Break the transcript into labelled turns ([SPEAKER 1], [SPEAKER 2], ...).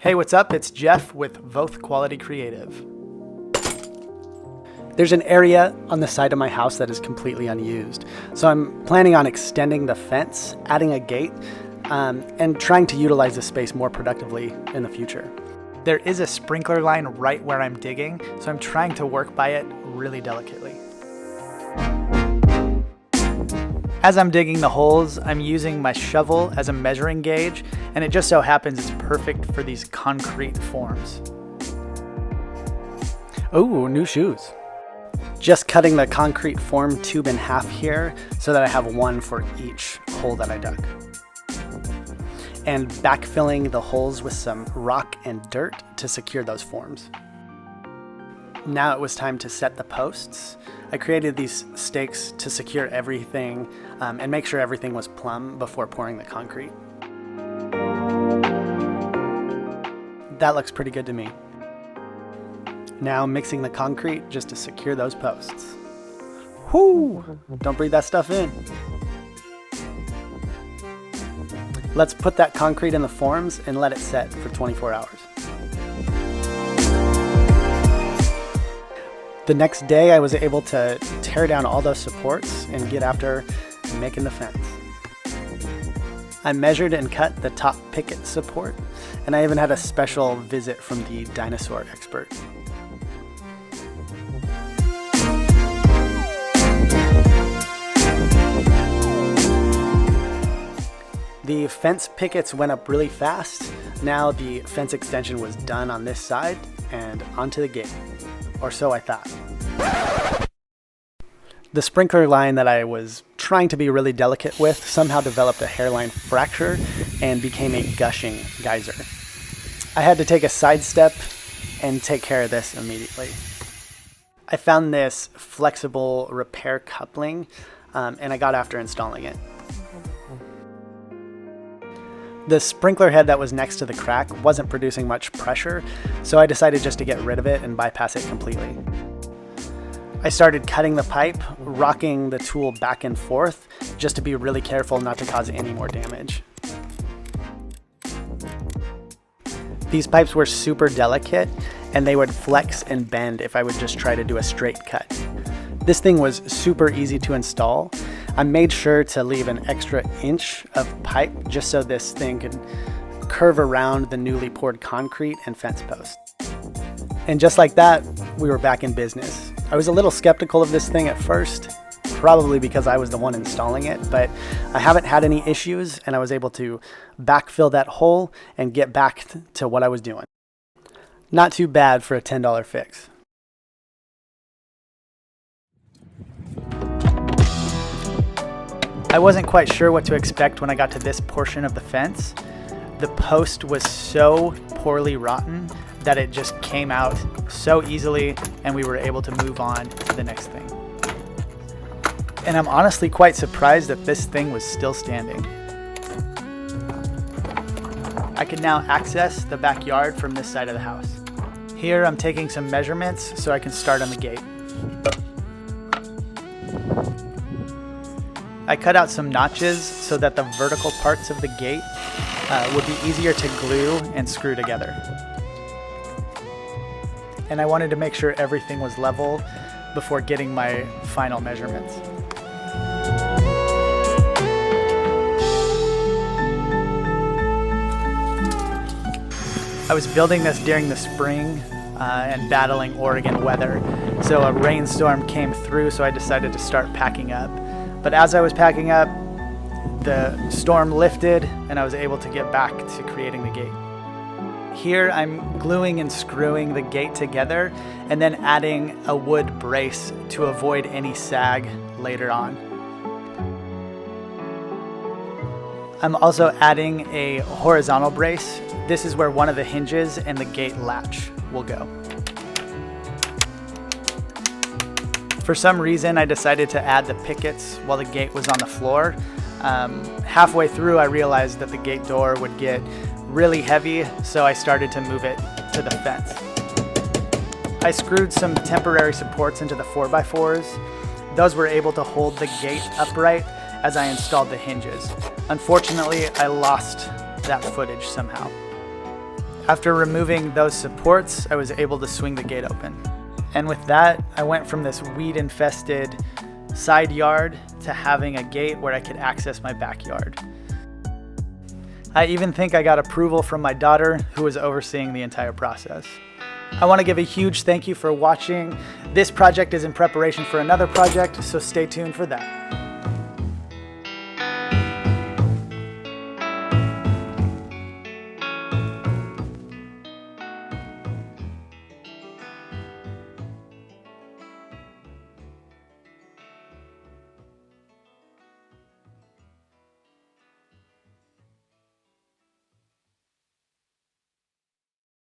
[SPEAKER 1] Hey, what's up? It's Jeff with Voth Quality Creative. There's an area on the side of my house that is completely unused. So I'm planning on extending the fence, adding a gate, and trying to utilize the space more productively in the future. There is a sprinkler line right where I'm digging, so I'm trying to work by it really delicately. As I'm digging the holes, I'm using my shovel as a measuring gauge, and it just so happens it's perfect for these concrete forms. Oh, new shoes. Just cutting the concrete form tube in half here so that I have one for each hole that I dug. And backfilling the holes with some rock and dirt to secure those forms. Now it was time to set the posts. I created these stakes to secure everything and make sure everything was plumb before pouring the concrete. That looks pretty good to me. Now mixing the concrete just to secure those posts. Whoo! Don't breathe that stuff in. Let's put that concrete in the forms and let it set for 24 hours. The next day I was able to tear down all those supports and get after making the fence. I measured and cut the top picket support, and I even had a special visit from the dinosaur expert. The fence pickets went up really fast. Now the fence extension was done on this side and onto the gate, or so I thought. The sprinkler line that I was trying to be really delicate with somehow developed a hairline fracture and became a gushing geyser. I had to take a side step and take care of this immediately. I found this flexible repair coupling and I got after installing it. The sprinkler head that was next to the crack wasn't producing much pressure, so I decided just to get rid of it and bypass it completely. I started cutting the pipe, rocking the tool back and forth, just to be really careful not to cause any more damage. These pipes were super delicate, and they would flex and bend if I would just try to do a straight cut. This thing was super easy to install. I made sure to leave an extra inch of pipe just so this thing could curve around the newly poured concrete and fence posts. And just like that, we were back in business. I was a little skeptical of this thing at first, probably because I was the one installing it, but I haven't had any issues and I was able to backfill that hole and get back to what I was doing. Not too bad for a $10 fix. I wasn't quite sure what to expect when I got to this portion of the fence. The post was so poorly rotten that it just came out so easily and we were able to move on to the next thing. And I'm honestly quite surprised that this thing was still standing. I can now access the backyard from this side of the house. Here I'm taking some measurements so I can start on the gate. I cut out some notches so that the vertical parts of the gate would be easier to glue and screw together. And I wanted to make sure everything was level before getting my final measurements. I was building this during the spring and battling Oregon weather, so a rainstorm came through, so I decided to start packing up. But as I was packing up, the storm lifted and I was able to get back to creating the gate. Here I'm gluing and screwing the gate together and then adding a wood brace to avoid any sag later on. I'm also adding a horizontal brace. This is where one of the hinges and the gate latch will go. For some reason, I decided to add the pickets while the gate was on the floor. Halfway through, I realized that the gate door would get really heavy, so I started to move it to the fence. I screwed some temporary supports into the 4x4s. Those were able to hold the gate upright as I installed the hinges. Unfortunately, I lost that footage somehow. After removing those supports, I was able to swing the gate open. And with that, I went from this weed-infested side yard to having a gate where I could access my backyard. I even think I got approval from my daughter, who was overseeing the entire process. I want to give a huge thank you for watching. This project is in preparation for another project, so stay tuned for that.